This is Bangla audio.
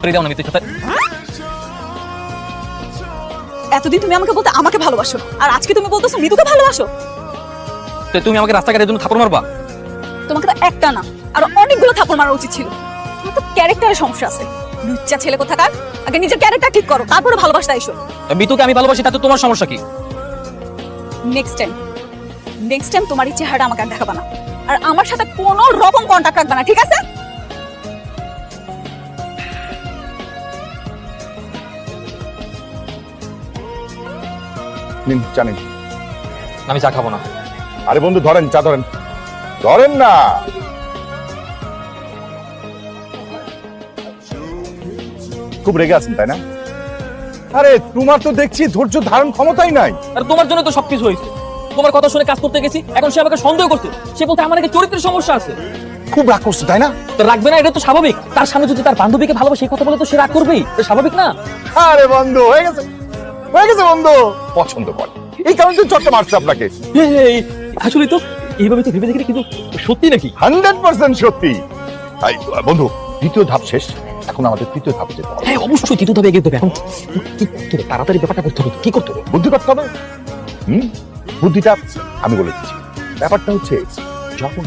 দাও না মিতুর সাথে। এতদিন তুমি আমাকে বলতে আমাকে ভালোবাসো, আর আজকে তুমি বলতেছো মিতুকে ভালোবাসো। তো তুমি আমাকে রাস্তাঘাটের জন্য থাপড় মারবা? তোমাকে তো একটা না আর অনেকগুলো থাপ্পড় মারা উচিত ছিল। তোমার তো ক্যারেক্টারের সমস্যা আছে। লুচ্চা ছেলে কোথাকার, আগে নিজের ক্যারেক্টার ঠিক করো, তারপরে ভালোবাসতে আইসো। মিতুকে আমি ভালোবাসি, তাতে তোমার সমস্যা কি? নেক্সট টাইম তোমার এই চেহারাটা আমাকে আর দেখাবা না, আর আমার সাথে কোনো রকম কন্টাক্ট রাখবে না, ঠিক আছে? নিন চা নিন। আমি চা খাবো না। আরে বন্ধু ধরেন, চা ধরেন। ধরেন না। খুব রেগে আছেন তাই না? আরে তোমার তো দেখছি ধৈর্য ধারণ ক্ষমতাই নাই। আর তোমার জন্য তো সবকিছু হয়েছে। তোমার কথা শুনে কাজ করতে গেছি, এখন সে আমাকে সন্দেহ করছে। সে বলতে আমার নাকি চরিত্রের সমস্যা আছে। খুব রাগ করছে তাই না? তো রাখবে না, এটা তো স্বাভাবিক। তার সামনে যদি তার বান্ধবীকে ভালোবাসে এই কথা বলে তো সে রাগ করবেই, এটা স্বাভাবিক না? আরে বন্ধু হয়ে গেছে, হয়ে গেছে বন্ধু। পছন্দ করে এই কারণে তো চট্ট মারছে আপনাকে। আসলে তো এইভাবে তো ভেবে দেখি, কিন্তু সত্যি নাকি? 100% সত্যি। তাই বন্ধু, দ্বিতীয় ধাপ শেষ, এখন আমাদের তৃতীয় ধাপে যেতে হবে। হ্যাঁ অবশ্যই, তৃতীয় ধাপে এগিয়ে দেবে। এখন কি করতে হবে? তাড়াতাড়ি ব্যাপারটা করতে হবে। কি করতে হবে? বুদ্ধি করতে হবে। বুদ্ধিটা আমি বলে দিচ্ছি। ব্যাপারটা হচ্ছে যখন